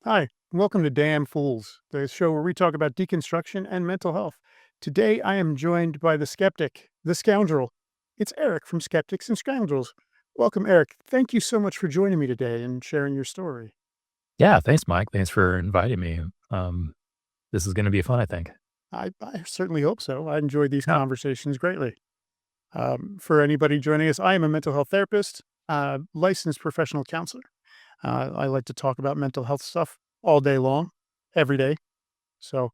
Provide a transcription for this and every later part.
Hi, welcome to Damn Fools, the show where we talk about deconstruction and mental health. Today, I am joined by the skeptic, the scoundrel. It's Eric from Skeptics and Scoundrels. Welcome, Eric. Thank you so much for joining me today and sharing your story. Yeah, thanks, Mike. Thanks for inviting me. This is gonna be fun, I think. I certainly hope so. I enjoy these Yeah. conversations greatly. For anybody joining us, I am a mental health therapist, licensed professional counselor. I like to talk about mental health stuff all day long, every day. So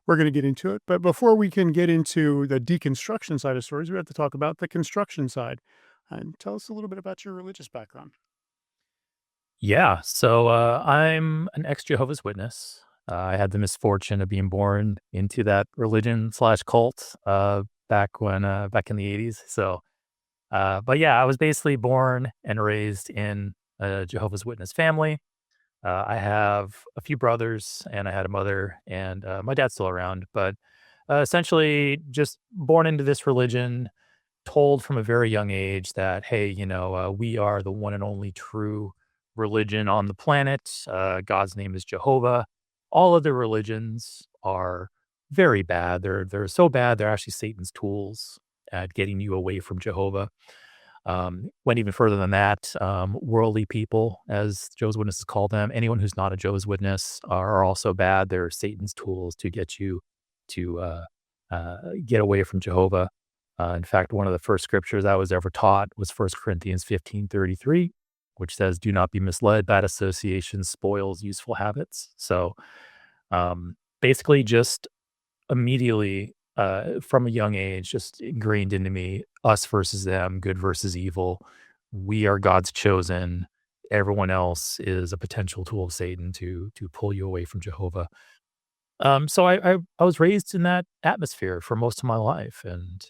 we're going to get into it. But before we can get into the deconstruction side of stories, we have to talk about the construction side. And tell us a little bit about your religious background. Yeah, so, I'm an ex-Jehovah's Witness. I had the misfortune of being born into that religion/cult, back in the '80s, but yeah, I was basically born and raised in a Jehovah's Witness family. I have a few brothers, and I had a mother, and, my dad's still around, but, essentially just born into this religion, told from a very young age that, hey, we are the one and only true religion on the planet. God's name is Jehovah. All other religions are very bad. They're so bad they're actually Satan's tools at getting you away from Jehovah. Went even further than that. Worldly people, as Jehovah's Witnesses call them, anyone who's not a Jehovah's Witness are also bad. They're Satan's tools to get you to get away from Jehovah. In fact, one of the first scriptures I was ever taught was 1 Corinthians 15:33, which says, "Do not be misled. Bad association spoils useful habits." So, basically, just immediately from a young age, just ingrained into me, us versus them, good versus evil. We are God's chosen. Everyone else is a potential tool of Satan to pull you away from Jehovah. So I was raised in that atmosphere for most of my life, and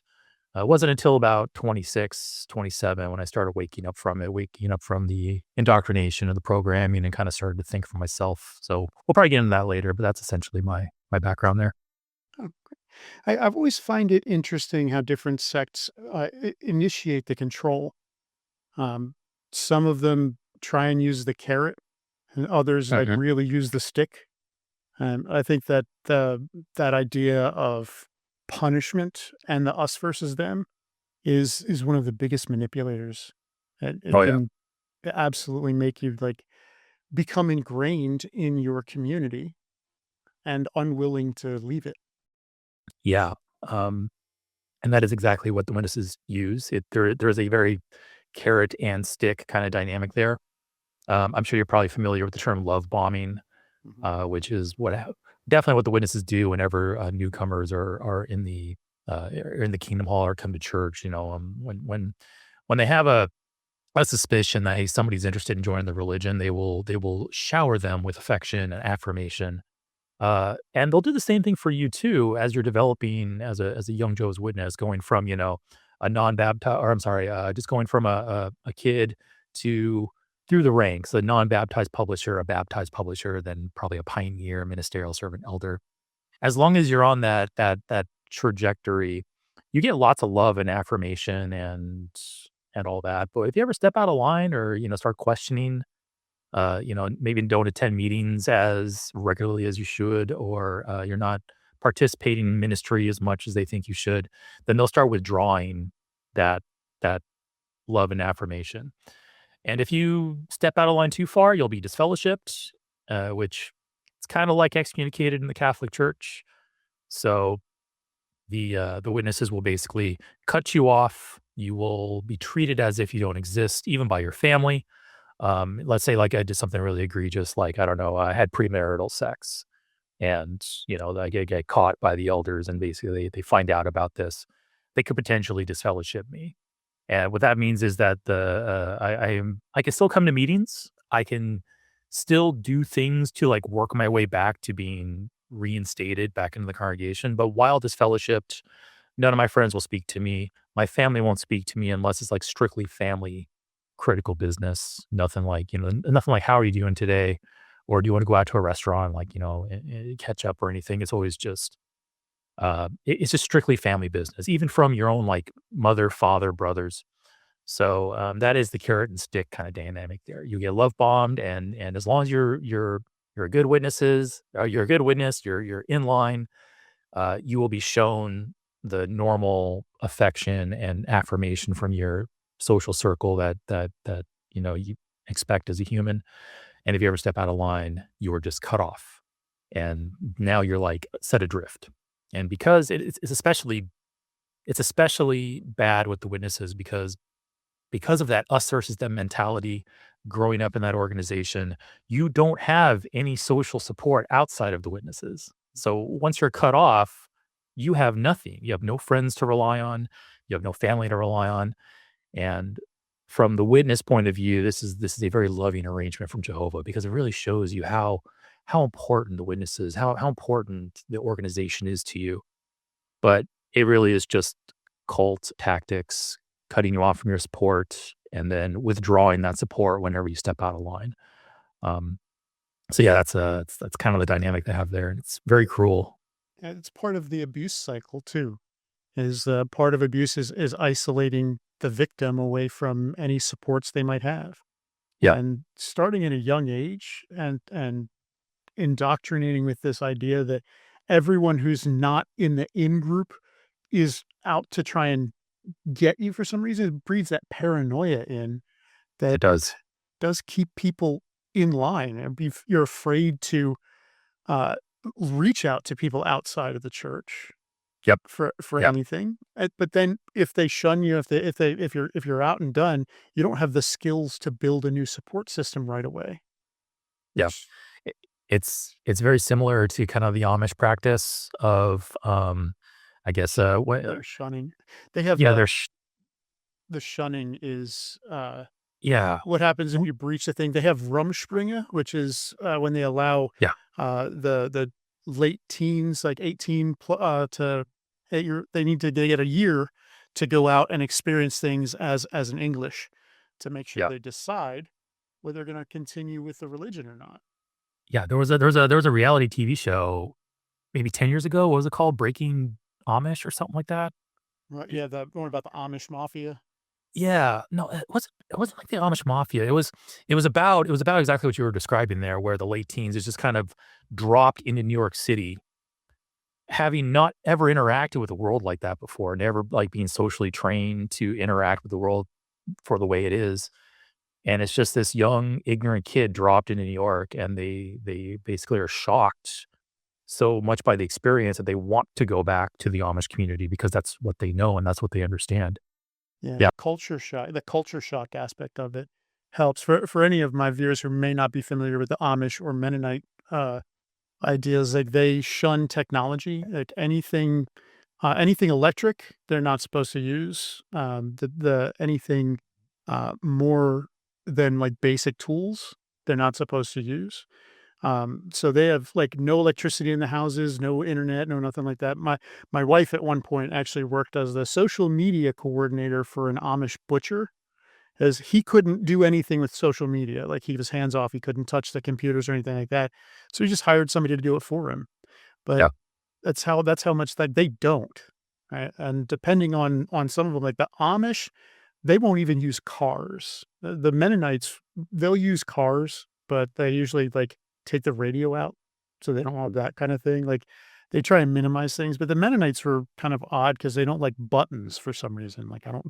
it wasn't until about 26, 27 when I started waking up from it, waking up from the indoctrination of the programming and kind of started to think for myself. So we'll probably get into that later, but that's essentially my background there. Oh, I've always find it interesting how different sects initiate the control. Um, some of them try and use the carrot, and others like Mhm. really use the stick. And I think that that idea of punishment and the us versus them is one of the biggest manipulators. It Oh yeah. can absolutely make you, like, become ingrained in your community and unwilling to leave it. Yeah. Um, and that is exactly what the witnesses use. There's a very carrot and stick kind of dynamic there. I'm sure you're probably familiar with the term love bombing, Mhm. which is definitely what the witnesses do whenever newcomers are in the kingdom hall or come to church. When they have a suspicion that hey somebody's interested in joining the religion, they will shower them with affection and affirmation. And they'll do the same thing for you too as you're developing as a young Joe's Witness, going from a non-baptized, or I'm sorry, just going from a kid to through the ranks, a non-baptized publisher, a baptized publisher, then probably a pioneer, ministerial servant, elder. As long as you're on that trajectory, you get lots of love and affirmation and all that. But if you ever step out of line or start questioning maybe don't attend meetings as regularly as you should, or you're not participating in ministry as much as they think you should, then they'll start withdrawing that that love and affirmation. And if you step out of line too far, you'll be disfellowshipped, which it's kind of like excommunicated in the Catholic Church. So the witnesses will basically cut you off. You will be treated as if you don't exist, even by your family. Let's say like I did something really egregious, like I don't know, I had premarital sex, and I get caught by the elders, and basically they find out about this, they could potentially disfellowship me. And what that means is that I can still come to meetings, I can still do things to like work my way back to being reinstated back into the congregation. But while disfellowshipped, none of my friends will speak to me. My family won't speak to me unless it's like strictly family critical business. Nothing like, nothing like, how are you doing today? Or do you want to go out to a restaurant, like, catch up or anything? It's always just, it's just strictly family business, even from your own like mother, father, brothers. So that is the carrot and stick kind of dynamic there. You get love bombed, and as long as you're You're a good witnesses. You're a good witness. You're in line. You will be shown the normal affection and affirmation from your social circle that you expect as a human. And if you ever step out of line, you are just cut off, and now you're like set adrift. And because it's especially bad with the witnesses because of that us versus them mentality growing up in that organization, you don't have any social support outside of the witnesses. So once you're cut off, you have nothing. You have no friends to rely on, you have no family to rely on. And from the witness point of view, this is a very loving arrangement from Jehovah because it really shows you how important the witness is, how important the organization is to you. But it really is just cult tactics, cutting you off from your support, and then withdrawing that support whenever you step out of line. Um, so yeah, that's kind of the dynamic they have there, and it's very cruel. And it's part of the abuse cycle too. Is part of abuse is isolating the victim away from any supports they might have, Yeah, and starting at a young age and indoctrinating with this idea that everyone who's not in the in group is out to try and get you for some reason. It breeds that paranoia in it that does. does keep people in line, and you're afraid to uh, reach out to people outside of the church Yep, for yep, anything. But then if they shun you, if you're out and done, you don't have the skills to build a new support system right away. yep. Which It, it's very similar to kind of the Amish practice of, I guess, they're shunning. They have yeah, there's, the shunning is yeah, what happens if you breach the thing. They have Rumspringa, which is when they allow yeah, the late teens, like 18 to they get a year to go out and experience things as an English to make sure yeah, they decide whether they're going to continue with the religion or not. yeah. There was a reality TV show maybe 10 years ago. What was it called? Breaking Amish or something like that. Right? Yeah, the one about the Amish mafia. Yeah, no, it wasn't like the Amish mafia. It was about exactly what you were describing there, where the late teens is just kind of dropped into New York City, having not ever interacted with the world like that before, never like being socially trained to interact with the world for the way it is. And it's just this young, ignorant kid dropped into New York, and they basically are shocked so much by the experience that they want to go back to the Amish community because that's what they know and that's what they understand. Yeah, Yeah, the culture shock aspect of it helps for any of my viewers who may not be familiar with the Amish or Mennonite ideas. Like they shun technology, like anything electric, they're not supposed to use. The anything more than like basic tools, they're not supposed to use. So they have like no electricity in the houses, no internet, no nothing like that. My wife at one point actually worked as the social media coordinator for an Amish butcher, as he couldn't do anything with social media. Like he was hands off, he couldn't touch the computers or anything like that. So he just hired somebody to do it for him. But yeah, that's how much that they don't. Right. And depending on some of them, like the Amish, they won't even use cars. The Mennonites, they'll use cars, but they usually, like, take the radio out, so they don't have that kinda thing, like, they try and minimize things, but the Mennonites were kind of odd because they don't like buttons for some reason, like, I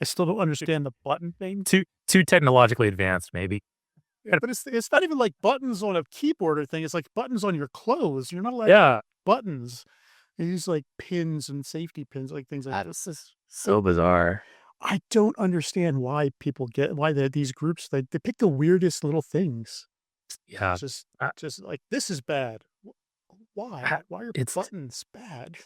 still don't understand the button thing. too technologically advanced, maybe. Yeah, but it's not even like buttons on a keyboard or thing, it's like buttons on your clothes, you're not allowed Yeah. buttons. They use, like, pins and safety pins, like, things like this is So bizarre. I don't understand why these groups, they pick the weirdest little things. Yeah. Just Uh, just like, "This is bad." Why? ha Why are it's buttons bad?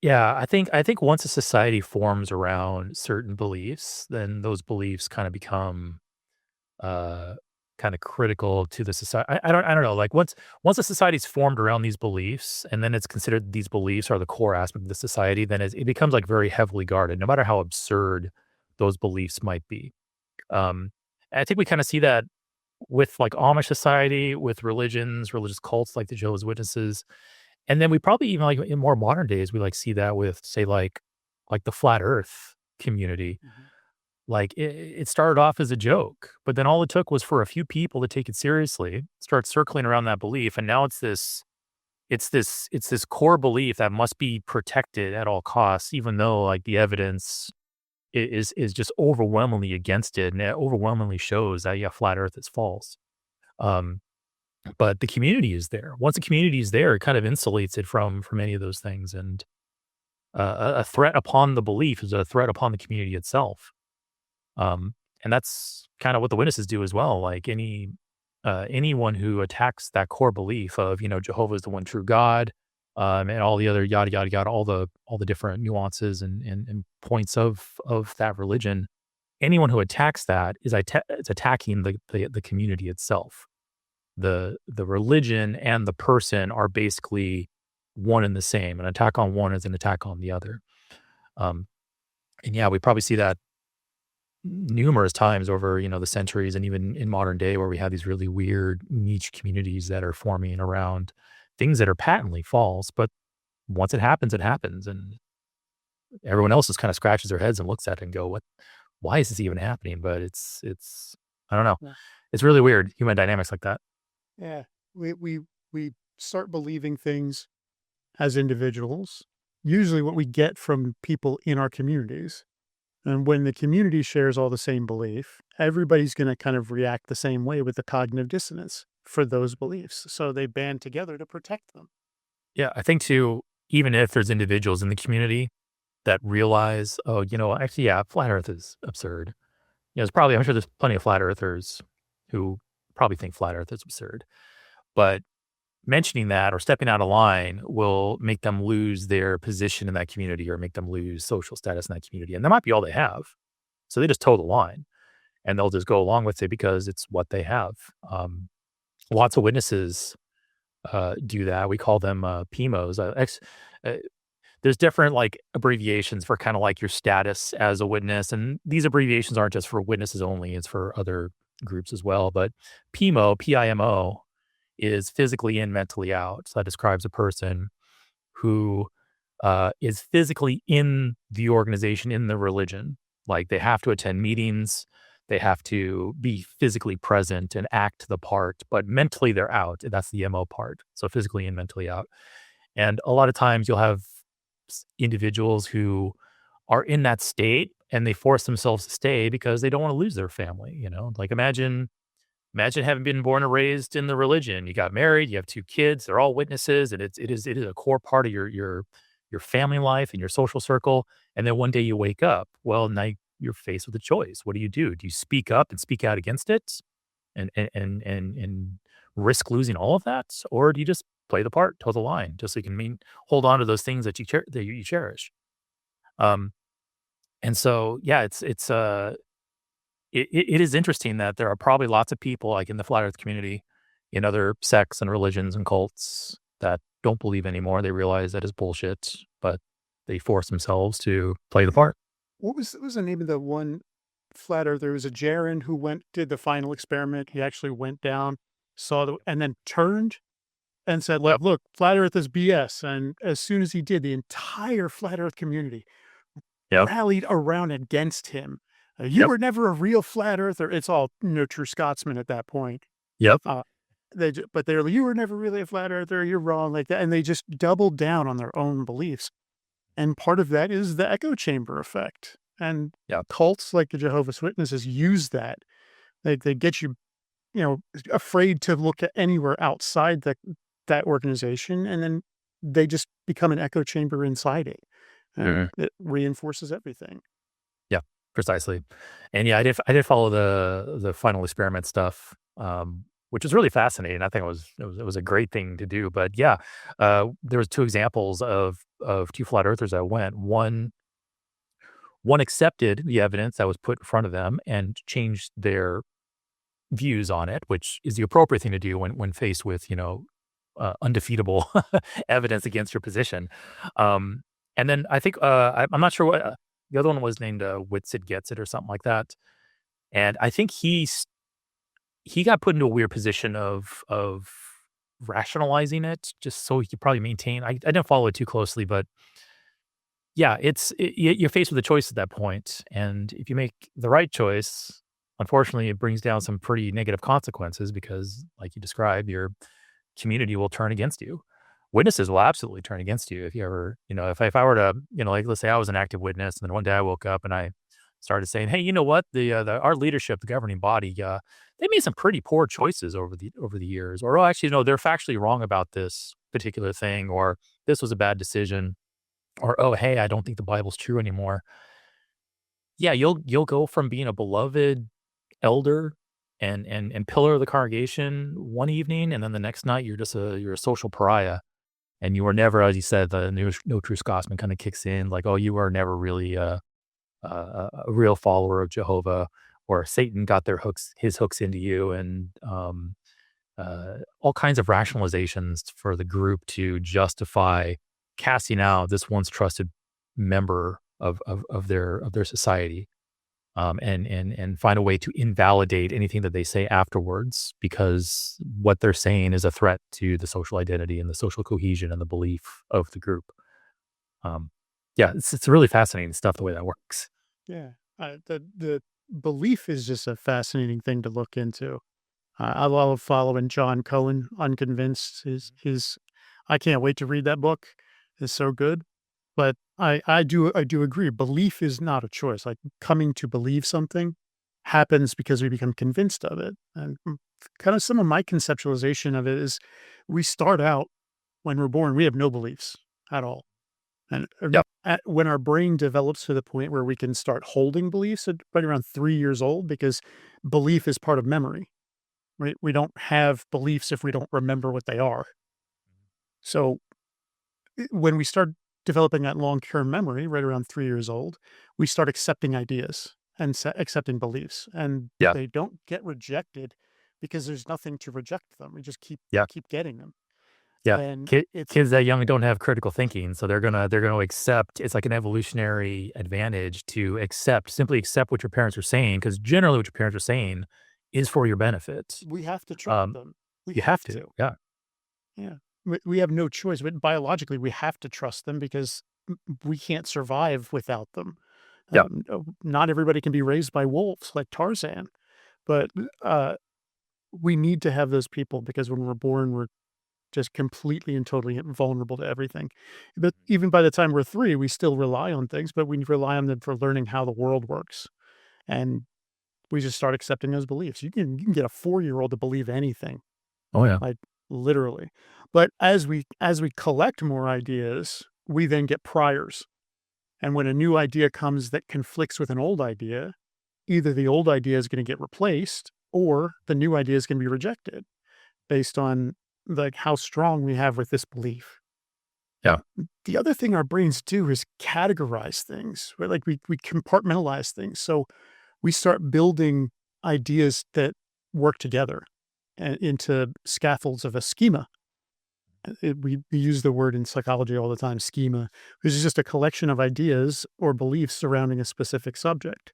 yeah, I think once a society forms around certain beliefs, then those beliefs kinda become, uh, kinda critical to the society. I don't know, like, once a society's formed around these beliefs, and then it's considered these beliefs are the core aspect of the society, then it becomes, like, very heavily guarded, no matter how absurd those beliefs might be. Um, and I think we kinda see that with, like, Amish society, with religions, religious cults like the Jehovah's Witnesses. And then we probably even, like, in more modern days, we, like, see that with, say, like the flat earth community. Mhm. Like, it started off as a joke, but then all it took was for a few people to take it seriously, start circling around that belief, and now it's this core belief that must be protected at all costs, even though, like, the evidence is just overwhelmingly against it, and it overwhelmingly shows that, yeah, flat Earth is false. Um, but the community is there. Once the community is there, it kind of insulates it from any of those things, and a threat upon the belief is a threat upon the community itself. And that's kind of what the witnesses do as well. Like anyone who attacks that core belief of, Jehovah is the one true God, and all the other yada yada yada, all the different nuances and points of that religion. Anyone who attacks that is attacking the community itself. The religion and the person are basically one and the same. An attack on one is an attack on the other. Um, and yeah, we probably see that numerous times over, the centuries and even in modern day where we have these really weird niche communities that are forming around things that are patently false, but once it happens, it happens. And everyone else just kind of scratches their heads and looks at it and go, why is this even happening? But it's, I don't know. Yeah. It's really weird human dynamics like that. Yeah. We start believing things as individuals, usually what we get from people in our communities. And when the community shares all the same belief, everybody's going to kind of react the same way with the cognitive dissonance for those beliefs. So they band together to protect them. Yeah. I think too, even if there's individuals in the community that realize, oh, actually, yeah, flat earth is absurd. I'm sure there's plenty of flat earthers who probably think flat earth is absurd. But mentioning that or stepping out of line will make them lose their position in that community or make them lose social status in that community. And that might be all they have. So they just toe the line and they'll just go along with it because it's what they have. Lots of witnesses do that. We call them PMOs. Uh, there's different like abbreviations for kind of like your status as a witness. And these abbreviations aren't just for witnesses only, it's for other groups as well. But PIMO, PIMO, is physically in, mentally out. So that describes a person who is physically in the organization, in the religion. Like they have to attend meetings, they have to be physically present and act the part, but mentally they're out. That's the MO part. So physically in, mentally out. And a lot of times you'll have individuals who are in that state and they force themselves to stay because they don't want to lose their family. Like imagine having been born and raised in the religion. You got married, you have 2 kids, they're all witnesses, and it is a core part of your family life and your social circle. And then one day you wake up. Well, now you're faced with a choice. What do you do? Do you speak up and speak out against it and risk losing all of that? Or do you just play the part, toe the line, just so you can hold on to those things that you cherish? Um, and so yeah, it is interesting that there are probably lots of people, like, in the flat earth community, in other sects and religions and cults that don't believe anymore. They realize that is bullshit, but they force themselves to play the part. What was the name of the one flat earther? There was a Jaron who did the final experiment. He actually went down, and then turned and said, Yep, Look, flat earth is BS." And as soon as he did, the entire flat earth community yep, rallied around against him. You yep, were never a real flat earther. It's all, true Scotsman at that point. yep, Uh, but they're like, "You were never really a flat earther. You're wrong," like that. And they just doubled down on their own beliefs. And part of that is the echo chamber effect. And yep. cults like the Jehovah's Witnesses use that. They get you, afraid to look at anywhere outside that organization, and then they just become an echo chamber inside it, and Mhm. it reinforces everything. Yeah, precisely. And yeah, I did follow the final experiment stuff, which was really fascinating. I think it was a great thing to do. But yeah, there was 2 examples of 2 flat earthers that went. One accepted the evidence that was put in front of them and changed their views on it, which is the appropriate thing to do when faced with, undefeatable evidence against your position. Um, and then I think, I'm not sure what, the other one was named, Witsit Gets It or something like that. And I think he got put into a weird position of rationalizing it just so he could probably maintain. I didn't follow it too closely, but Yeah, you're faced with a choice at that point, and if you make the right choice, unfortunately, it brings down some pretty negative consequences because, like you described, your community will turn against you. Witnesses will absolutely turn against you if you ever, if I were to, like let's say I was an active witness, and then one day I woke up and I started saying, "Hey, you know what? Our leadership, the governing body, they made some pretty poor choices over the years, or oh, actually, no, they're factually wrong about this particular thing, or this was a bad decision." Or, "Oh, hey, I don't think the Bible's true anymore." Yeah, you'll go from being a beloved elder and pillar of the congregation one evening, and then the next night you're a social pariah, and you were never, as you said, the no true Scotsman kinda kicks in, like, "Oh, you are never really a real follower of Jehovah," or Satan got his hooks into you, and, all kinds of rationalizations for the group to justify casting out this once trusted member of their society, and find a way to invalidate anything that they say afterwards because what they're saying is a threat to the social identity and the social cohesion and the belief of the group. Um, yeah, it's really fascinating stuff the way that works. Yeah. The belief is just a fascinating thing to look into. I love following John Cohen, Unconvinced. His I can't wait to read that book. It's so good. But I do agree. Belief is not a choice. Like coming to believe something happens because we become convinced of it. And kind of some of my conceptualization of it is we start out when we're born, we have no beliefs at all. And Yep. when our brain develops to the point where we can start holding beliefs at right around 3 years old, because belief is part of memory. We don't have beliefs if we don't remember what they are. So when we start developing that long-term memory right around 3 years old, we start accepting ideas and accepting beliefs, and Yeah. they don't get rejected because there's nothing to reject them. We just Yeah. keep getting them, Yeah. and it's Kids that young don't have critical thinking, so they're gonna accept it's like an evolutionary advantage to simply accept what your parents are saying, because generally what your parents are saying is for your benefit. we have to trust Um, them. We you have have to, to. yeah. Yeah. We have no choice, but biologically, we have to trust them because we can't survive without them. Yeah. Not everybody can be raised by wolves like Tarzan, but, we need to have those people because when we're born, we're just completely and totally vulnerable to everything. But even by the time we're 3, we still rely on things, but we rely on them for learning how the world works, and we just start accepting those beliefs. You can get a 4-year-old to believe anything, Oh, yeah. like, literally. But as we collect more ideas, we then get priors, and when a new idea comes that conflicts with an old idea, either the old idea is gonna get replaced or the new idea is gonna be rejected based on, like, how strong we have with this belief. Yeah. The other thing our brains do is categorize things, right? Like, we compartmentalize things, so we start building ideas that work together, into scaffolds of a schema. We use the word in psychology all the time, schema, which is just a collection of ideas or beliefs surrounding a specific subject.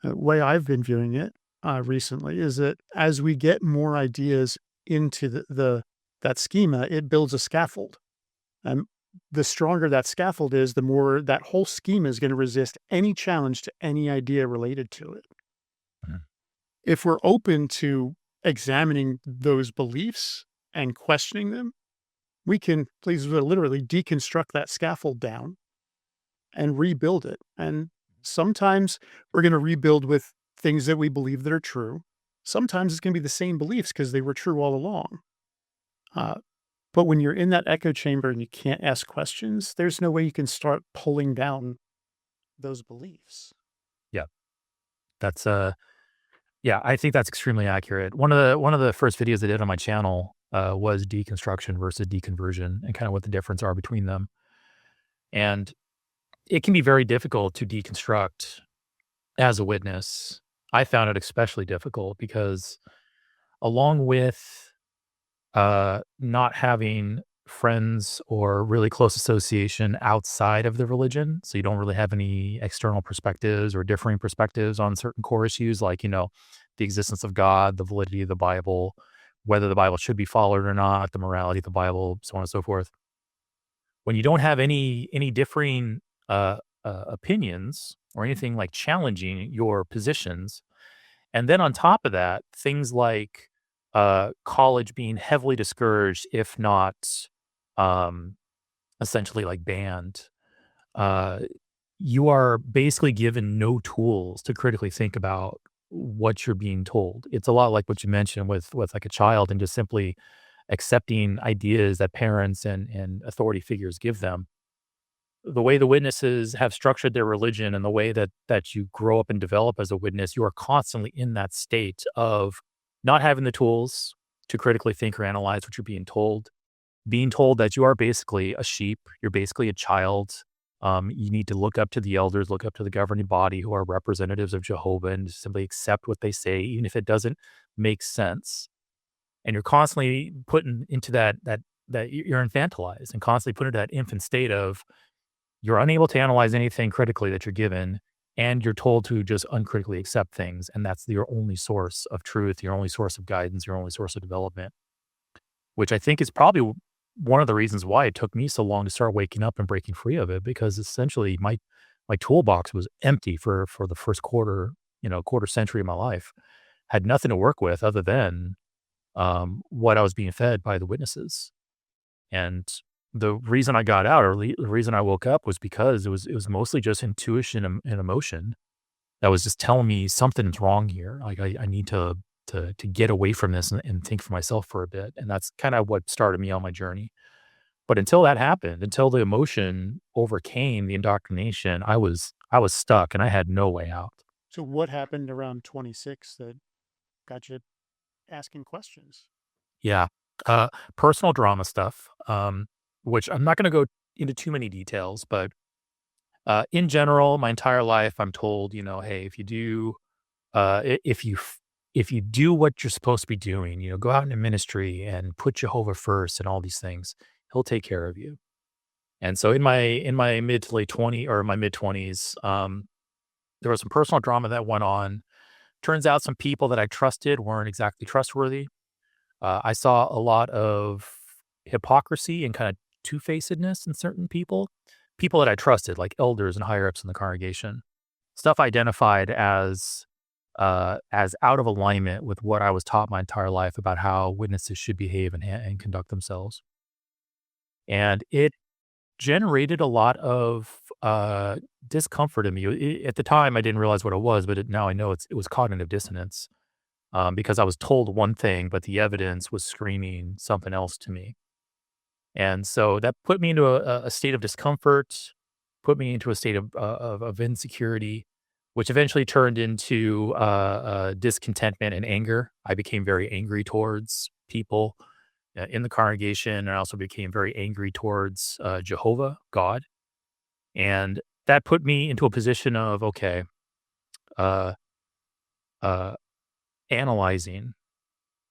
The way I've been viewing it recently is that as we get more ideas into that schema, it builds a scaffold. And the stronger that scaffold is, the more that whole schema is going to resist any challenge to any idea related to it. Mhm. If we're open to examining those beliefs and questioning them, we can please literally deconstruct that scaffold down and rebuild it. And sometimes we're going to rebuild with things that we believe that are true. Sometimes it's going to be the same beliefs because they were true all along. Uh, but when you're in that echo chamber and you can't ask questions, there's no way you can start pulling down those beliefs. Yeah. That's, yeah, I think that's extremely accurate. One of the first videos I did on my channel, was deconstruction versus deconversion and kinda what the difference are between them. And it can be very difficult to deconstruct as a witness. I found it especially difficult because along with, not having friends or really close association outside of the religion, so you don't really have any external perspectives or differing perspectives on certain core issues like, the existence of God, the validity of the Bible, whether the Bible should be followed or not, the morality of the Bible, so on and so forth. When you don't have any differing opinions or anything like challenging your positions. And then on top of that, things like college being heavily discouraged, if not um, essentially like banned. Uh, you are basically given no tools to critically think about what you're being told. It's a lot like what you mentioned with like a child and just simply accepting ideas that parents and authority figures give them. The way the witnesses have structured their religion and the way that you grow up and develop as a witness, you are constantly in that state of not having the tools to critically think or analyze what you're being told that you are basically a sheep, you're basically a child. You need to look up to the elders, look up to the governing body who are representatives of Jehovah and simply accept what they say, even if it doesn't make sense. And you're constantly putting into that you're infantilized and constantly put into that infant state of you're unable to analyze anything critically that you're given, and you're told to just uncritically accept things, and that's your only source of truth, your only source of guidance, your only source of development, which I think is probably one of the reasons why it took me so long to start waking up and breaking free of it, because essentially my toolbox was empty for the first quarter century of my life. Had nothing to work with other than what I was being fed by the witnesses. And the reason I got out, or the reason I woke up, was because it was mostly just intuition and emotion that was just telling me something's wrong here. Like I need to get away from this and think for myself for a bit. And that's kind of what started me on my journey. But until that happened, until the emotion overcame the indoctrination, I was stuck and I had no way out. So what happened around 26 that got you asking questions? Yeah. Uh, Personal drama stuff, which I'm not going to go into too many details, but in general, my entire life, I'm told, hey, if you do, if you do what you're supposed to be doing, go out into ministry and put Jehovah first and all these things, he'll take care of you. And so in my mid to late 20 or my mid 20s, there was some personal drama that went on. Turns out some people that I trusted weren't exactly trustworthy. I saw a lot of hypocrisy and kind of two-facedness in certain people, people that I trusted, like elders and higher ups in the congregation. Stuff identified as out of alignment with what I was taught my entire life about how witnesses should behave and conduct themselves. And it generated a lot of discomfort in me. At the time, I didn't realize what it was, but now I know it was cognitive dissonance, because I was told one thing, but the evidence was screaming something else to me. And so that put me into a state of discomfort, put me into a state of insecurity, which eventually turned into discontentment and anger. I became very angry towards people in the congregation, and I also became very angry towards Jehovah, God. And that put me into a position of, okay, uh, uh, analyzing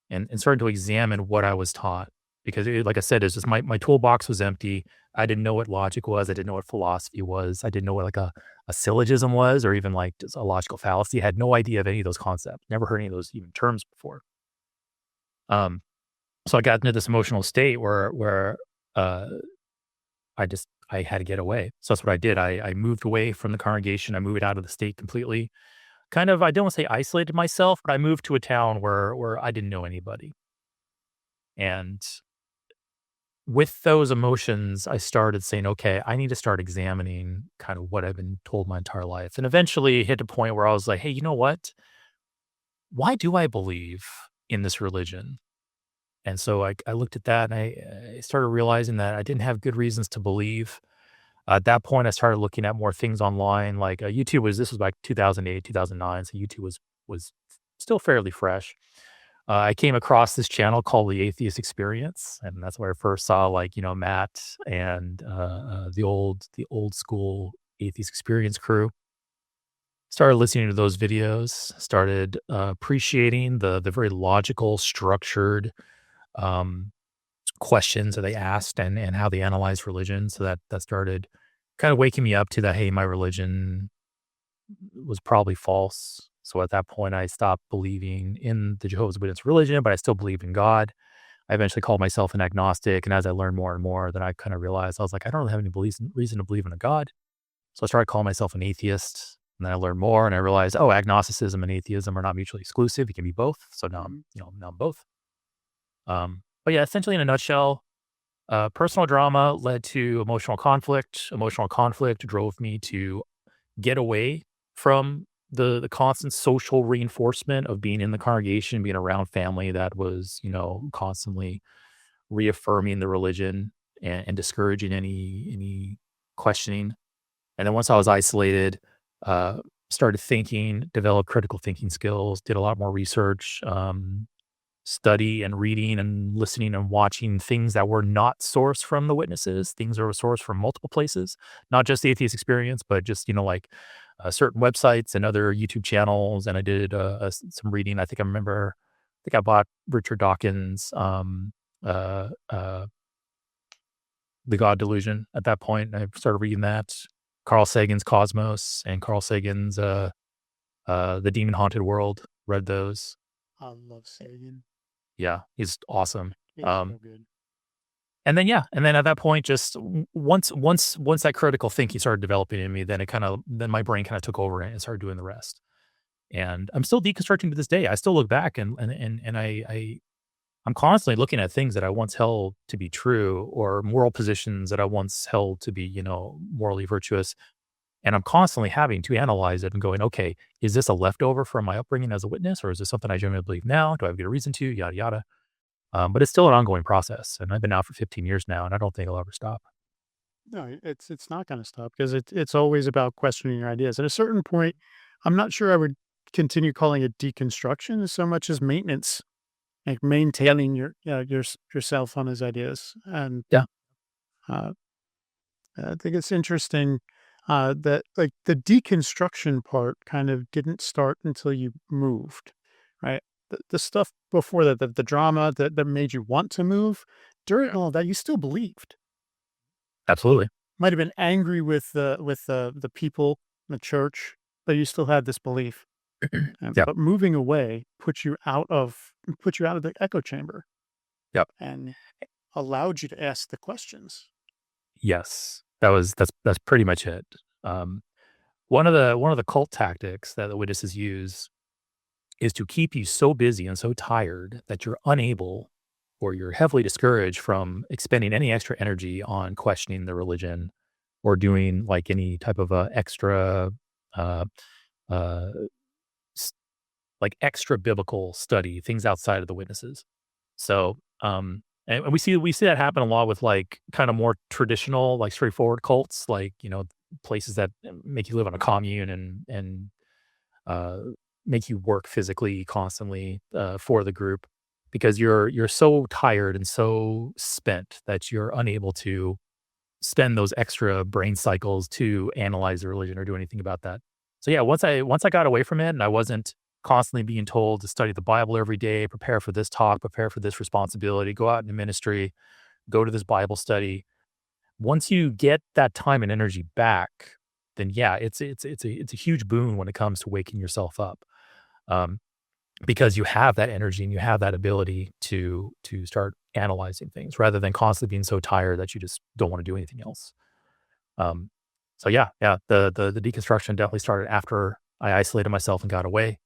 and starting to examine what I was taught. Because like I said, it's just my toolbox was empty. I didn't know what logic was. I didn't know what philosophy was. I didn't know what like a syllogism was, or even like just a logical fallacy. I had no idea of any of those concepts. Never heard any of those even terms before. Um, so I got into this emotional state where uh, I had to get away. So that's what I did. I moved away from the congregation. I moved out of the state completely. Kind of, I don't want to say isolated myself, but I moved to a town where I didn't know anybody. And with those emotions, I started saying, okay, I need to start examining kind of what I've been told my entire life. And eventually hit a point where I was like, hey, you know what? Why do I believe in this religion? And so I looked at that and I started realizing that I didn't have good reasons to believe. At that point, I started looking at more things online. Like YouTube this was like 2008, 2009. So YouTube was still fairly fresh. I came across this channel called the Atheist Experience, and that's where I first saw like Matt and the old school Atheist Experience crew. Started listening to those videos. Started appreciating the very logical, structured um, questions that they asked and how they analyzed religion. So that started kind of waking me up to that. Hey, my religion was probably false. So at that point, I stopped believing in the Jehovah's Witness religion, but I still believed in God. I eventually called myself an agnostic, and as I learned more and more, then I kind of realized I was like, I don't really have any reason to believe in a God. So I started calling myself an atheist, and then I learned more, and I realized, oh, agnosticism and atheism are not mutually exclusive. You can be both. So now I'm, Mhm. now I'm both. But yeah, essentially in a nutshell, personal drama led to emotional conflict. Emotional conflict drove me to get away from the constant social reinforcement of being in the congregation, being around family that was, constantly reaffirming the religion and discouraging any questioning. And then once I was isolated, uh, started thinking, developed critical thinking skills, did a lot more research, study and reading and listening and watching things that were not sourced from the witnesses, things that were sourced from multiple places, not just the atheist experience, but just, like certain websites and other YouTube channels. And I did some reading. I think I bought Richard Dawkins' uh, uh, The God Delusion at that point. I started reading that. Carl Sagan's Cosmos and Carl Sagan's The Demon Haunted World. Read those. I love Sagan. Yeah, he's awesome. He's Um, so good. and then yeah, and then at that point, just once that critical thinking started developing in me, then my brain kind of took over and started doing the rest. And I'm still deconstructing to this day. I still look back I'm constantly looking at things that I once held to be true or moral positions that I once held to be, morally virtuous. And I'm constantly having to analyze it and going, okay, is this a leftover from my upbringing as a witness, or is this something I genuinely believe now? Do I have a good reason to? Yada yada. But it's still an ongoing process, and I've been out for 15 years now, and I don't think I'll ever stop. No, it's not gonna stop because it's always about questioning your ideas. At a certain point, I'm not sure I would continue calling it deconstruction so much as maintenance, like maintaining yourself on his ideas. And Yeah. uh, I think it's interesting that like the deconstruction part kind of didn't start until you moved, right? The stuff before that, the drama that made you want to move, during all that, you still believed. Absolutely. Might have been angry with the people, the church, but you still had this belief. Yeah. But moving away put you out of the echo chamber Yep. and allowed you to ask the questions. Yes. That's pretty much it. Um, one of the cult tactics that the witnesses use is to keep you so busy and so tired that you're unable or you're heavily discouraged from expending any extra energy on questioning the religion or doing like any type of extra uh, uh, s- like extra biblical study, things outside of the witnesses. So, and we see that happen a lot with like kind of more traditional, like straightforward cults, like places that make you live on a commune and uh, make you work physically constantly for the group because you're so tired and so spent that you're unable to spend those extra brain cycles to analyze the religion or do anything about that. So yeah, once I got away from it and I wasn't constantly being told to study the Bible every day, prepare for this talk, prepare for this responsibility, go out into ministry, go to this Bible study. Once you get that time and energy back, then yeah, it's a huge boon when it comes to waking yourself up. Um, because you have that energy and you have that ability to start analyzing things rather than constantly being so tired that you just don't want to do anything else. Um, so yeah, yeah, the deconstruction definitely started after I isolated myself and got away,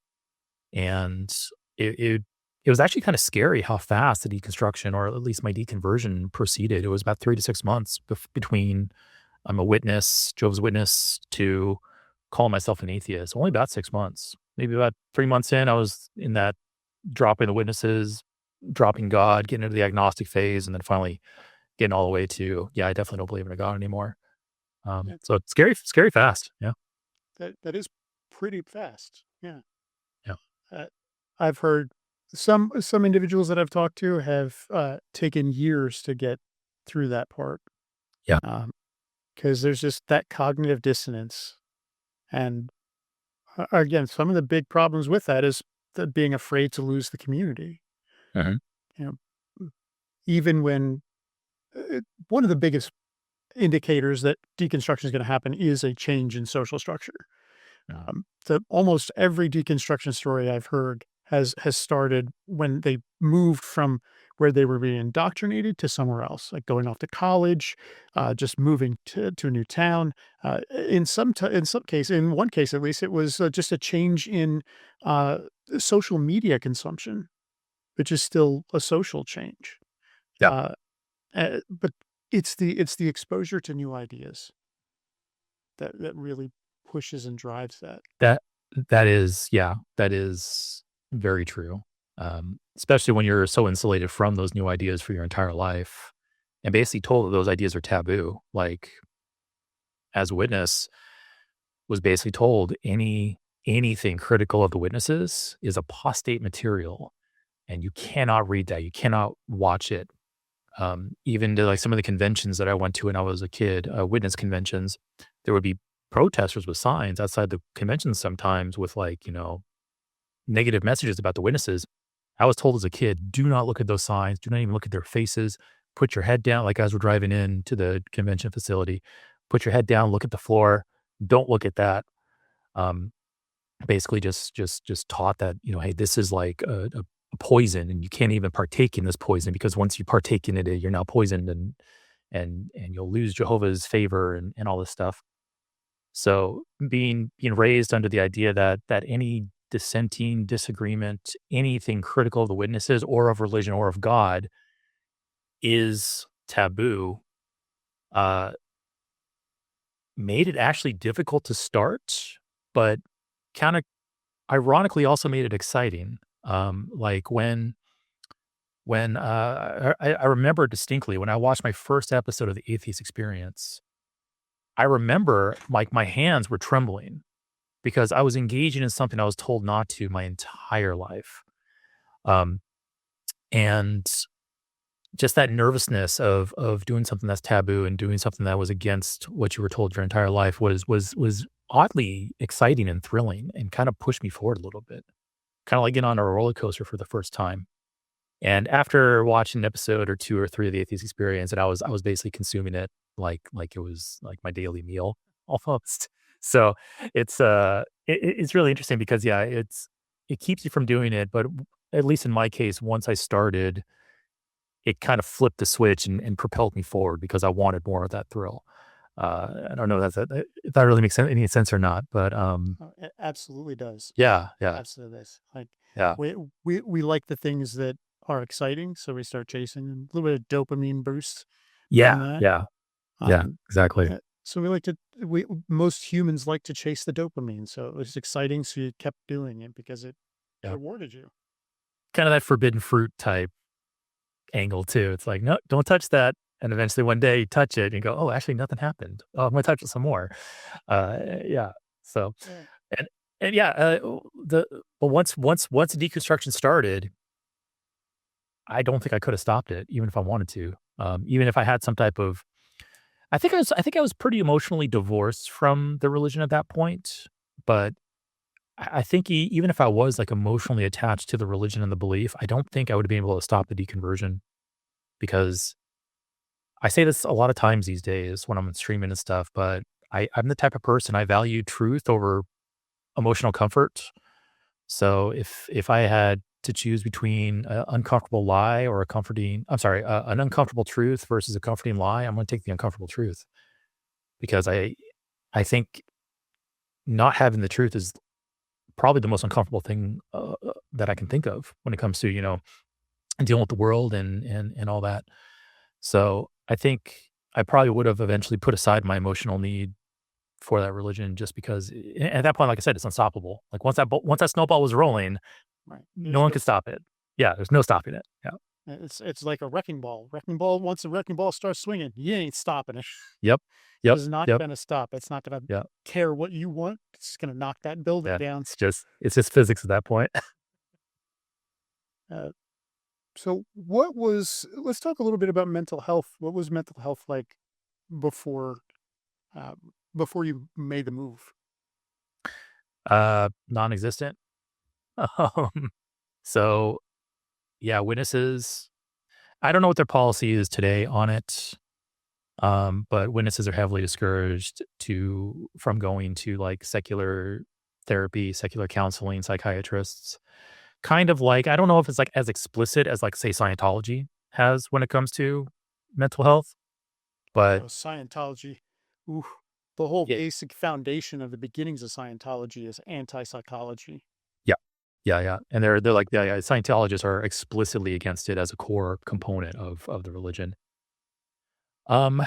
and it it, it was actually kind of scary how fast the deconstruction, or at least my deconversion, proceeded. It was about 3 to 6 months between I'm a witness, Jehovah's Witness, to calling myself an atheist. Only about 6 months, maybe about 3 months in, I was in that dropping the witnesses, dropping God, getting into the agnostic phase, and then finally getting all the way to yeah, I definitely don't believe in a God anymore. Yeah, So it's scary, scary fast. Yeah. that is pretty fast. Yeah. Yeah. Uh, I've heard some individuals that I've talked to have taken years to get through that part Yeah. because there's just that cognitive dissonance. And again, some of the big problems with that is the being afraid to lose the community. Mhm. You know, even when one of the biggest indicators that deconstruction is going to happen is a change in social structure. Mhm. Almost every deconstruction story I've heard has started when they moved from where they were being indoctrinated to somewhere else, like going off to college, just moving to a new town. In some case, in one case at least, it was just a change in uh, social media consumption, which is still a social change. Yeah. Uh, but it's the exposure to new ideas that really pushes and drives that. That that is yeah, that is very true. Especially when you're so insulated from those new ideas for your entire life and basically told that those ideas are taboo. Like, as a witness, was basically told anything critical of the witnesses is apostate material, and you cannot read that. You cannot watch it. Even to like some of the conventions that I went to when I was a kid, witness conventions, there would be protesters with signs outside the convention sometimes with like, negative messages about the witnesses. I was told as a kid, do not look at those signs. Do not even look at their faces. Put your head down. Like as we're driving in to the convention facility, put your head down, look at the floor. Don't look at that. Um, Basically just taught that, hey, this is like a poison and you can't even partake in this poison because once you partake in it, you're now poisoned and you'll lose Jehovah's favor and all this stuff. So being raised under the idea that any dissenting, disagreement, anything critical of the witnesses or of religion or of God is taboo, uh, made it actually difficult to start, but kind of ironically also made it exciting. Like when I remember distinctly when I watched my first episode of the Atheist Experience, I remember like my hands were trembling because I was engaging in something I was told not to my entire life. Um, and just that nervousness of doing something that's taboo and doing something that was against what you were told your entire life was oddly exciting and thrilling and kind of pushed me forward a little bit. Kind of like getting on a roller coaster for the first time. And after watching an episode or 2 or 3 of the Atheist Experience, and I was basically consuming it like it was like my daily meal almost. So it's really interesting because, yeah, it keeps you from doing it, but at least in my case, once I started, it kind of flipped the switch and propelled me forward because I wanted more of that thrill. I don't know if that really makes any sense or not, but, Oh, it absolutely does. yeah, yeah, Absolutely does. Like yeah. we like the things that are exciting, so we start chasing them. A little bit of dopamine boost from Yeah, that. yeah, yeah, Um, exactly. so we most humans like to chase the dopamine. So it was exciting, so you kept doing it because it Yeah. rewarded you. Kinda that forbidden fruit type angle too. It's like, "No, don't touch that." And eventually one day you touch it and you go, "Oh, actually nothing happened. Oh, I'm gonna touch it some more." Yeah. So Yeah. and and yeah, the but once the deconstruction started, I don't think I could have stopped it even if I wanted to. Even if I had some type of I think I was pretty emotionally divorced from the religion at that point, but I think even if I was, like, emotionally attached to the religion and the belief, I don't think I would have been able to stop the deconversion because I say this a lot of times these days when I'm streaming and stuff, but I'm the type of person, I value truth over emotional comfort. So if I had to choose between an uncomfortable lie or a comforting I'm sorry, an uncomfortable truth versus a comforting lie, I'm gonna take the uncomfortable truth because I think not having the truth is probably the most uncomfortable thing, that I can think of when it comes to, dealing with the world and all that. So, I think I probably would have eventually put aside my emotional need for that religion just because at that point, like I said, it's unstoppable. Like, once that snowball was rolling, Right. no There's one no could stop it. Yeah, there's no stopping it. Yeah. it's like a wrecking ball. Wrecking ball, once the wrecking ball starts swinging, you ain't stopping it. Yep. It Yep. is not Yep. gonna stop. It's not gonna Yeah. care what you want. It's gonna knock that building Yeah. down. It's just physics at that point. Uh, so what was let's talk a little bit about mental health. What was mental health like before uh, before you made the move? Non-existent. Um, so, yeah, witnesses I don't know what their policy is today on it. But witnesses are heavily discouraged from going to like secular therapy, secular counseling, psychiatrists. kind of like I don't know if it's like as explicit as like say Scientology has when it comes to mental health, but Oh, Scientology. Ooh, the whole yeah, basic foundation of the beginnings of Scientology is anti-psychology. yeah, yeah, and they're like yeah, Scientologists are explicitly against it as a core component of the religion. Um,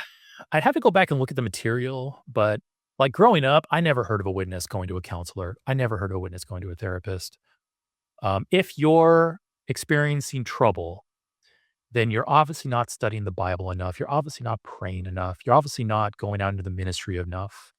I'd have to go back and look at the material, but like growing up, I never heard of a witness going to a counselor. I never heard of a witness going to a therapist. If you're experiencing trouble, then you're obviously not studying the Bible enough. You're obviously not praying enough. You're obviously not going out into the ministry enough.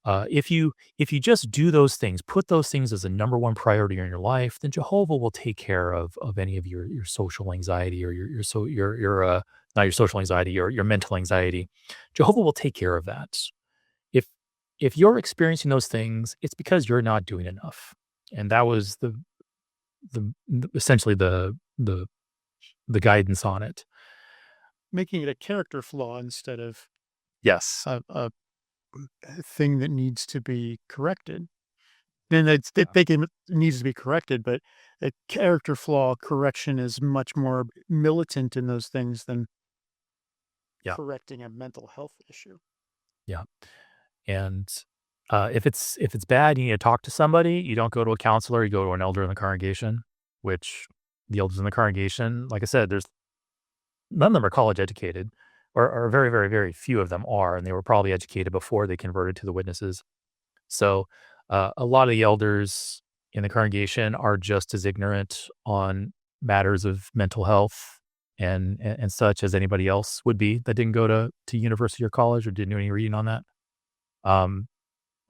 If you just do those things, put those things as a number one priority in your life, then Jehovah will take care of any of your social anxiety or your not your social anxiety, your mental anxiety. Jehovah will take care of that. If if you're experiencing those things, it's because you're not doing enough. And that was essentially the guidance on it. Making it a character flaw instead of Yes. a thing that needs to be corrected. Then it's they thinking it needs to be corrected, but a character flaw correction is much more militant in those things than Yeah. correcting a mental health issue. Yeah. And, if it's bad, you need to talk to somebody, you don't go to a counselor, you go to an elder in the congregation, which the elders in the congregation, like I said, there's none of them are college educated, or very, very, very few of them are, and they were probably educated before they converted to the witnesses. So, a lot of the elders in the congregation are just as ignorant on matters of mental health and such as anybody else would be that didn't go to university or college or didn't do any reading on that. Um,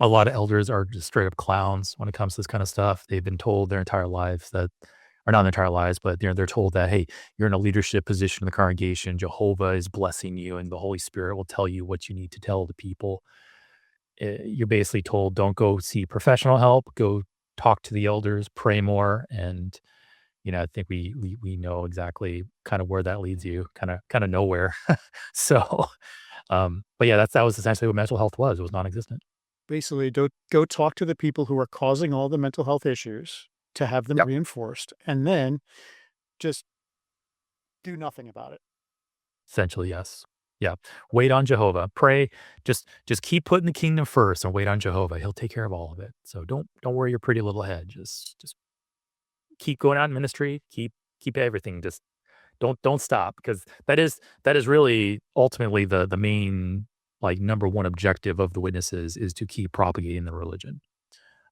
a lot of elders are just straight up clowns when it comes to this kind of stuff. They've been told their entire lives that or not their entire lives, but they're told that, "Hey, you're in a leadership position in the congregation. Jehovah is blessing you, and the Holy Spirit will tell you what you need to tell the people." You're basically told, "Don't go see professional help. Go talk to the elders, pray more." And I think we know exactly kind of where that leads you, kind of nowhere. So, but yeah, that was essentially what mental health was. It was non-existent. Basically, don't go talk to the people who are causing all the mental health issues to have them Yep. reinforced, and then just do nothing about it. Essentially, yes. Yeah. Wait on Jehovah. Pray. Just keep putting the kingdom first and wait on Jehovah. He'll take care of all of it. So don't worry your pretty little head. Just keep going out in ministry. Keep everything. Just don't stop because that is really ultimately the main like number one objective of the witnesses is to keep propagating the religion.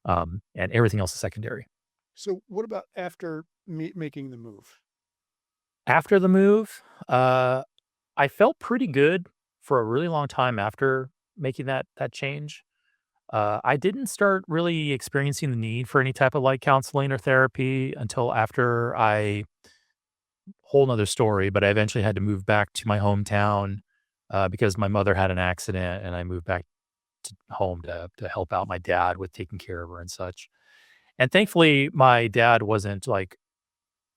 And everything else is secondary. So, what about after making the move? After the move, I felt pretty good for a really long time after making that change. I didn't start really experiencing the need for any type of like counseling or therapy until after I whole nother story, but I eventually had to move back to my hometown because my mother had an accident and I moved back to home to help out my dad with taking care of her and such. And thankfully, my dad wasn't like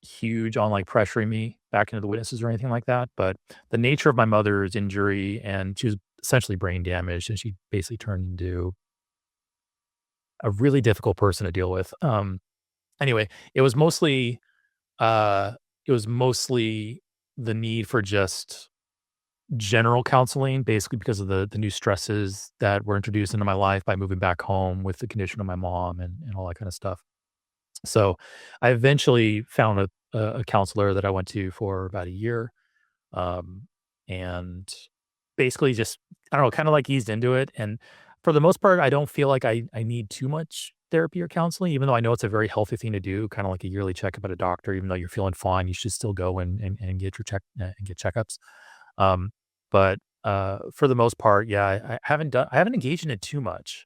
huge on like pressuring me back into the witnesses or anything like that. But the nature of my mother's injury and she was essentially brain damaged and she basically turned into a really difficult person to deal with. Anyway, uh it was mostly the need for just general counseling, basically because of the new stresses that were introduced into my life by moving back home with the condition of my mom and all that kind of stuff. So I eventually found a counselor that I went to for about a year, um, and basically just I don't know, kind of like eased into it. And for the most part, I don't feel like I need too much therapy or counseling, even though I know it's a very healthy thing to do, kind of like a yearly checkup at a doctor. Even though you're feeling fine, you should still go and get your and get checkups. Um, but for the most part, yeah, I haven't engaged in it too much.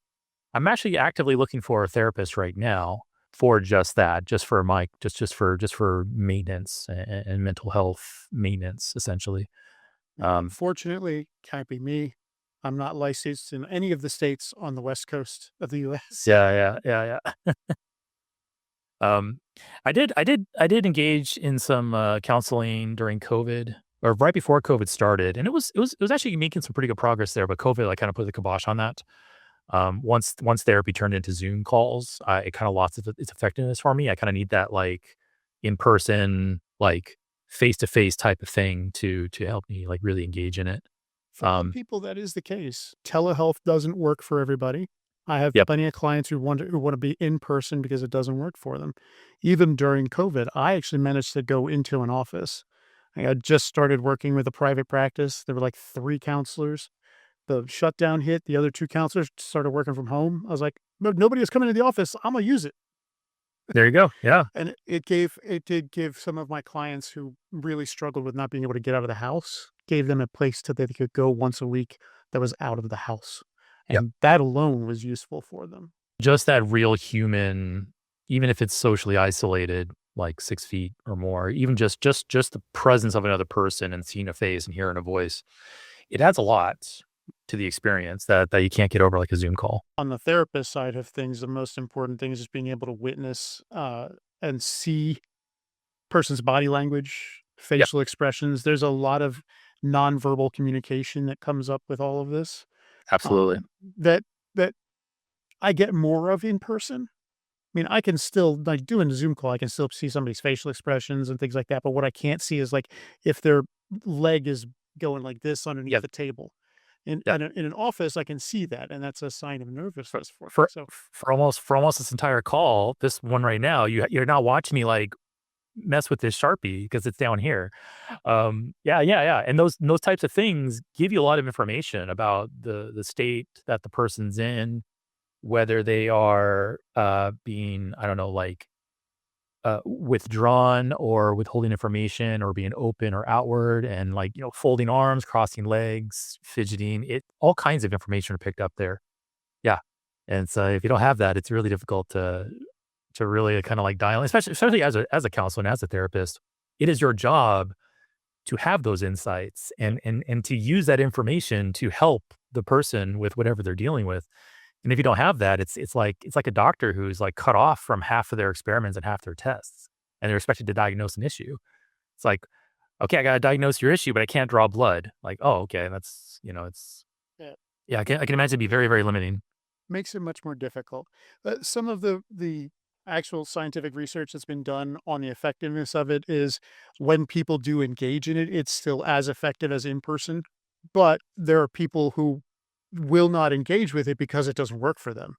I'm actually actively looking for a therapist right now for just that, just for my just for maintenance and mental health maintenance, essentially. Um, Unfortunately, can't be me. I'm not licensed in any of the states on the West Coast of the US. yeah. Um, I did engage in some counseling during COVID or right before COVID started, and it was actually making some pretty good progress there. But COVID like kind of put the kibosh on that. Once therapy turned into Zoom calls, it kind of lost its effectiveness for me. I kind of need that like in person, like face to face type of thing to help me like really engage in it. For some Um, people, that is the case. Telehealth doesn't work for everybody. I have yep, plenty of clients who want to be in person because it doesn't work for them. Even during COVID, I actually managed to go into an office. I had just started working with a private practice. There were like 3 counselors. The shutdown hit, the other 2 counselors started working from home. I was like, "No, nobody is coming to the office. Imma use it." there you go. Yeah, And it did give some of my clients who really struggled with not being able to get out of the house, gave them a place that they could go once a week that was out of the house, yep. and that alone was useful for them. Just that real human, even if it's socially isolated, like 6 feet or more, even just the presence of another person and seeing a face and hearing a voice, it adds a lot to the experience that you can't get over like a Zoom call. On the therapist side of things, the most important thing is just being able to witness, and see person's body language, Yep, facial expressions. There's a lot of nonverbal communication that comes up with all of this, absolutely. that that I get more of in person. I mean, I can still like doing a Zoom call, I can still see somebody's facial expressions and things like that, but what I can't see is like if their leg is going like this underneath Yep, the table. In yep. in an office, I can see that, and that's a sign of For nervousness for me. for So for almost this entire call, this one right now, you're not watching me like mess with this Sharpie because it's down here. Yeah, yeah, yeah. And those types of things give you a lot of information about the state that the person's in, whether they are being, I don't know, like withdrawn or withholding information or being open or outward and like, folding arms, crossing legs, fidgeting, all kinds of information are picked up there. Yeah. And so if you don't have that, it's really difficult to really kind of like dial, especially as a counselor and as a therapist. It is your job to have those insights and to use that information to help the person with whatever they're dealing with. And if you don't have that, it's like a doctor who's like cut off from half of their experiments and half their tests, and they're expected to diagnose an issue. It's like, okay, I got to diagnose your issue, but I can't draw blood. Like, oh, okay, it's yeah, yeah, I can imagine it'd be very, very limiting. makes it much more difficult. Some of the actual scientific research that's been done on the effectiveness of it is when people do engage in it, it's still as effective as in person, but there are people who will not engage with it because it doesn't work for them.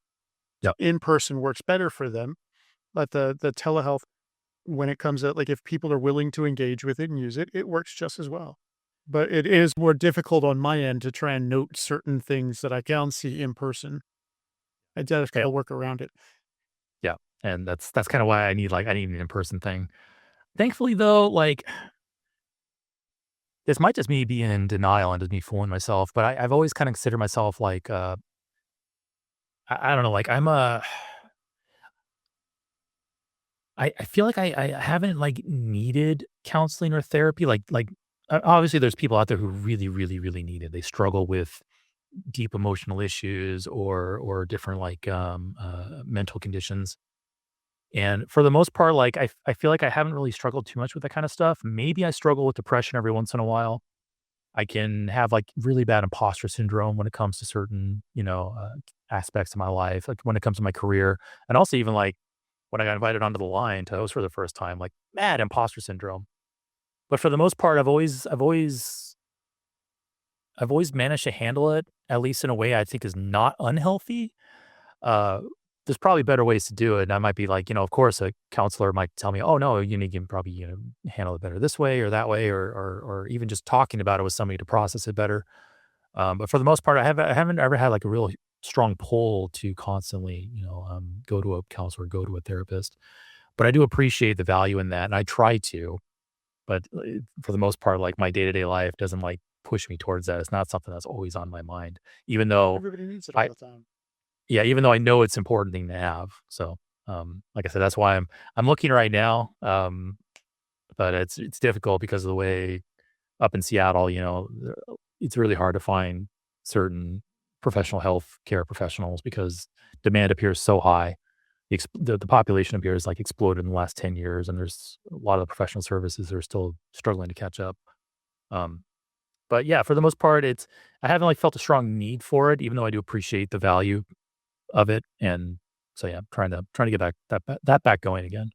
Yep. In person works better for them, but the telehealth, when it comes out, like if people are willing to engage with it and use it, it works just as well. But it is more difficult on my end to try and note certain things that I can see in person. I just Yeah. gotta work around it. Yeah. And that's kind of why I need an in-person thing. Thankfully though, like this might just me being in denial and just me fooling myself, but I've always kind of considered myself like I don't know, like I feel like I haven't like needed counseling or therapy. Obviously there's people out there who really, really, really need it. They struggle with deep emotional issues or different like mental conditions. And for the most part, like I feel like I haven't really struggled too much with that kind of stuff. Maybe I struggle with depression every once in a while. I can have like really bad imposter syndrome when it comes to certain, aspects of my life, like when it comes to my career. And also even like when I got invited onto the line to host for the first time, like mad imposter syndrome. But for the most part, I've always managed to handle it, at least in a way I think is not unhealthy. Uh, there's probably better ways to do it. And I might be like, of course, a counselor might tell me, "Oh no, you can probably handle it better this way or that way," or even just talking about it with somebody to process it better. But for the most part, I haven't ever had like a real strong pull to constantly, go to a counselor, go to a therapist. But I do appreciate the value in that, and I try to. But for the most part, like my day to day life doesn't like push me towards that. It's not something that's always on my mind, even though Everybody needs it all I the time. yeah, even though I know it's important thing to have. So, like I said, that's why I'm looking right now. But it's difficult because of the way up in Seattle, it's really hard to find certain professional health care professionals because demand appears so high. The population appears like exploded in the last 10 years, and there's a lot of the professional services that are still struggling to catch up. Um, but yeah, for the most part, I haven't like felt a strong need for it, even though I do appreciate the value. of it. And so, yeah, I'm trying to get that back going again.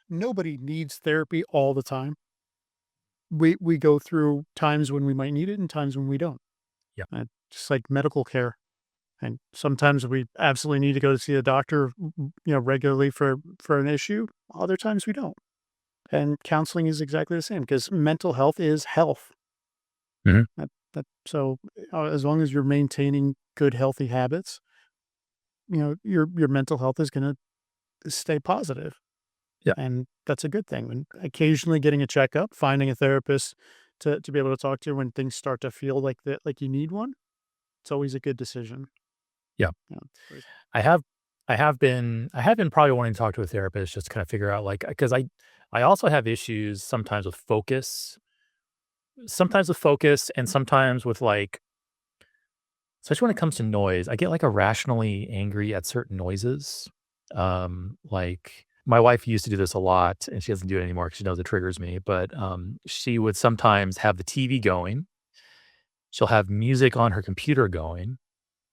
Nobody needs therapy all the time. We go through times when we might need it and times when we don't. Yeah. Just like medical care. And sometimes we absolutely need to go to see a doctor, regularly for an issue. Other times we don't. And counseling is exactly the same because mental health is health. Mhm. As long as you're maintaining good, healthy habits, your mental health is going to stay positive, Yeah. and that's a good thing. And occasionally getting a checkup, finding a therapist to be able to talk to when things start to feel like that, like you need one, it's always a good decision. Yeah. You know, for- I have I have been probably wanting to talk to a therapist just to kind of figure out like because I also have issues sometimes with focus and sometimes with like especially when it comes to noise. I get like irrationally angry at certain noises. Like my wife used to do this a lot and she doesn't do it anymore because she knows it triggers me, but she would sometimes have the TV going. She'll have music on her computer going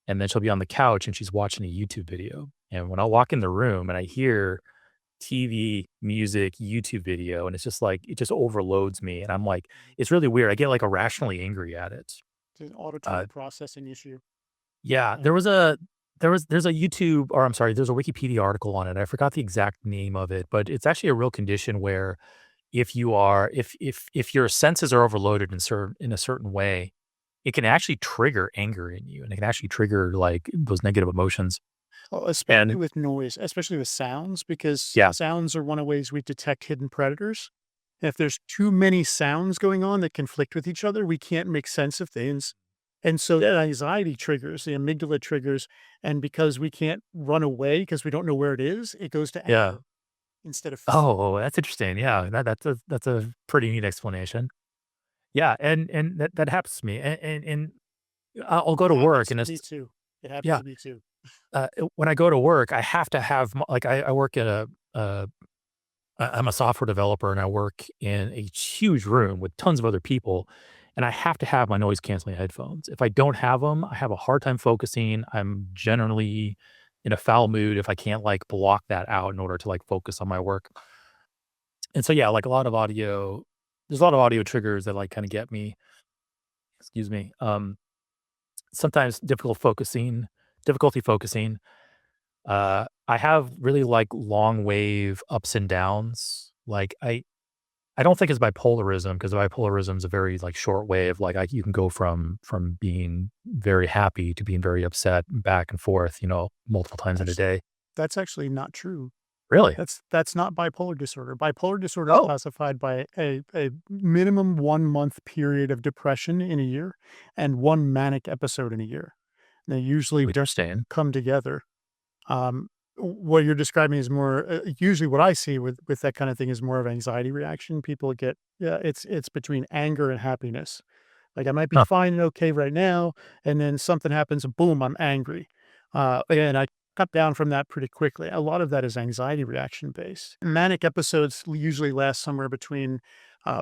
and then she'll be on the couch and she's watching a YouTube video. And when I walk in the room and I hear TV, music, YouTube video, and it's just like it just overloads me. And I'm like, it's really weird. I get like irrationally angry at it. it's an auditory Uh, processing issue. yeah, And there's a YouTube or I'm sorry, there's a Wikipedia article on it. I forgot the exact name of it, but it's actually a real condition where if your senses are overloaded in a certain way, it can actually trigger anger in you and it can actually trigger like those negative emotions. well, especially And with noise, especially with sounds, because yeah, sounds are one of ways we detect hidden predators. If there's too many sounds going on that conflict with each other, we can't make sense of things. And so that anxiety triggers, the amygdala triggers. And because we can't run away because we don't know where it is, it goes to yeah. anger instead of fear. Oh, that's interesting. Yeah, that's a pretty neat explanation. Yeah, and that happens to me, and I'll go It to happens work, and to it's me too. It happens yeah, to me too. when I go to work, I have to have like I work at uh, I'm a software developer, and I work in a huge room with tons of other people, and I have to have my noise canceling headphones. If I don't have them, I have a hard time focusing. I'm generally in a foul mood if I can't like block that out in order to like focus on my work. And so, yeah, like there's a lot of audio triggers that like kind of get me, excuse me. Sometimes difficulty focusing. I have really like long wave ups and downs. Like I don't think it's bipolarism because bipolarism is a very like short wave. Like you can go from being very happy to being very upset back and forth, multiple times in a Actually, day. that's actually not true. Really? That's not bipolar disorder. Bipolar disorder is Oh, classified by a minimum 1 month period of depression in a year and one manic episode in a year. They usually interesting. come together. What you're describing is more usually what I see with that kind of thing is more of anxiety reaction. People get yeah, it's between anger and happiness. Like I might be Huh. fine and okay right now, and then something happens, and boom, I'm angry. And I cut down from that pretty quickly. A lot of that is anxiety reaction based. Manic episodes usually last somewhere between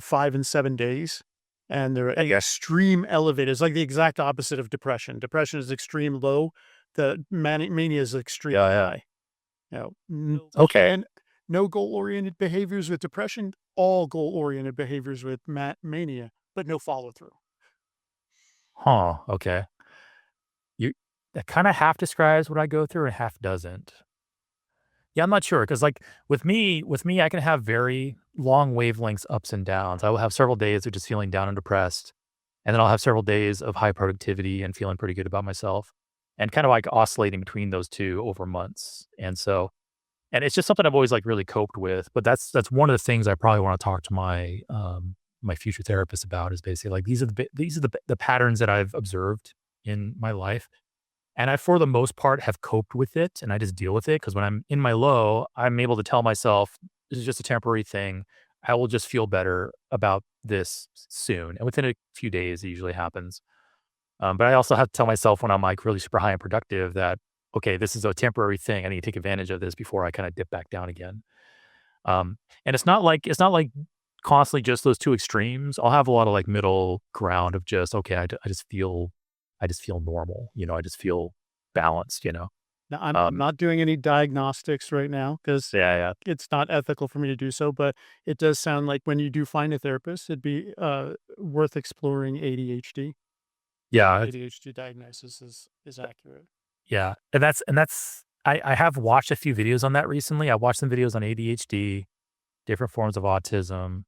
5 and 7 days, and they're Okay. extreme elevated. It's like the exact opposite of depression. Depression is extreme low. The manic mania is extreme Yeah, yeah. high. Okay. And no goal oriented behaviors with depression. All goal oriented behaviors with mania, but no follow through. Huh. Okay. You that kind of half describes what I go through and half doesn't. Yeah, I'm not sure because like with me, I can have very long wavelengths ups and downs. I will have several days of just feeling down and depressed, and then I'll have several days of high productivity and feeling pretty good about myself, and kind of like oscillating between those two over months. And it's just something I've always like really coped with. But that's one of the things I probably want to talk to my future therapist about is basically like these are the patterns that I've observed in my life and I, for the most part, have coped with it and I just deal with it because when I'm in my low, I'm able to tell myself, this is just a temporary thing. I will just feel better about this soon. And within a few days, it usually happens. But I also have to tell myself when I'm like really super high and productive that, okay, this is a temporary thing. I need to take advantage of this before I kind of dip back down again. And it's not like constantly just those two extremes. I'll have a lot of like middle ground of just, okay, I just feel normal, I just feel balanced. Now, I'm Um, not doing any diagnostics right now because yeah, yeah. it's not ethical for me to do so, but it does sound like when you do find a therapist, it'd be, worth exploring ADHD. If Yeah, ADHD diagnosis is accurate. yeah, and that's I have watched a few videos on that recently. I watched some videos on ADHD, different forms of autism,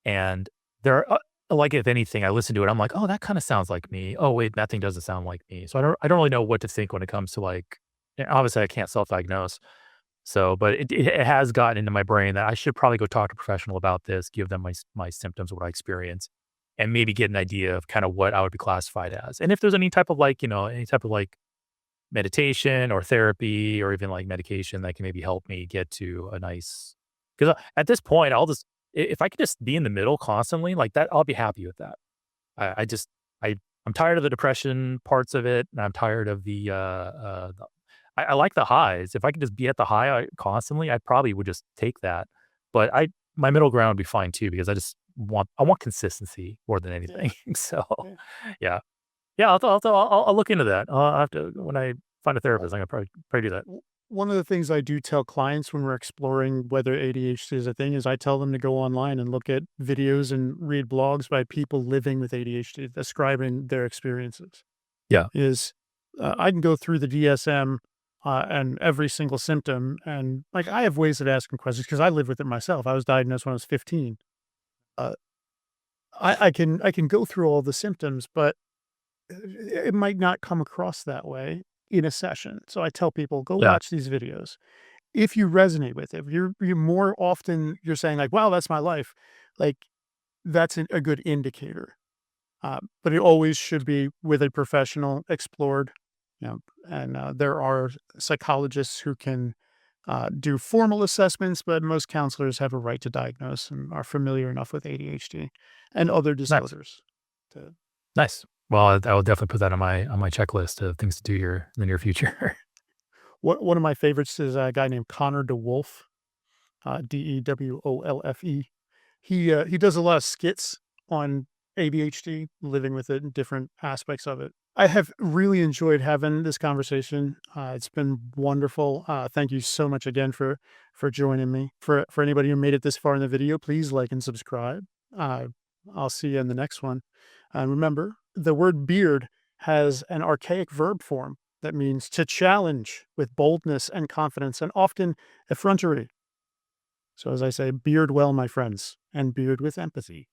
and there are, like, if anything, I listen to it, I'm like, "Oh, that kinda sounds like me. Oh, wait, that thing doesn't sound like me." So I don't really know what to think when it comes to, like, obviously, I can't self-diagnose. So, but it has gotten into my brain that I should probably go talk to a professional about this, give them my symptoms, what I experience, and maybe get an idea of kinda what I would be classified as. And if there's any type of, like, any type of, like, meditation or therapy or even, like, medication that can maybe help me get to a nice, because at this point, I'll just, if I could just be in the middle constantly like that, I'll be happy with that. I just I I'm tired of the depression parts of it, and I'm tired of the I like the highs. If I could just be at the high, constantly, I probably would just take that. But my middle ground would be fine too because I want consistency more than Yeah, anything. So, yeah. yeah. Yeah, I'll look into that. I'll have to when I find a therapist, I'm gonna probably do that. W One of the things I do tell clients when we're exploring whether ADHD is a thing is I tell them to go online and look at videos and read blogs by people living with ADHD, describing their experiences. Yeah. Is, I can go through the DSM, and every single symptom, and, like, I have ways of asking questions because I live with it myself. I was diagnosed when I was 15. Uh, I can go through all the symptoms, but it might not come across that way in a session. So I tell people, go Yeah. watch these videos. If you resonate with it, if you're more often you're saying like, wow, that's my life, like that's a good indicator. But it always should be with a professional explored, you know, and there are psychologists who can do formal assessments, but most counselors have a right to diagnose and are familiar enough with ADHD and other Nice. disorders to. Nice. Well, I will definitely put that on my checklist of things to do here in the near future. One of my favorites is a guy named Connor DeWolf, DEWOLFE. He does a lot of skits on ADHD, living with it and different aspects of it. I have really enjoyed having this conversation. It's been wonderful. Thank you so much again for joining me. For anybody who made it this far in the video, please like and subscribe. Uh, I'll see you in the next one. And remember, the word beard has an archaic verb form that means to challenge with boldness and confidence, and often effrontery. So, as I say, beard well, my friends, and beard with empathy.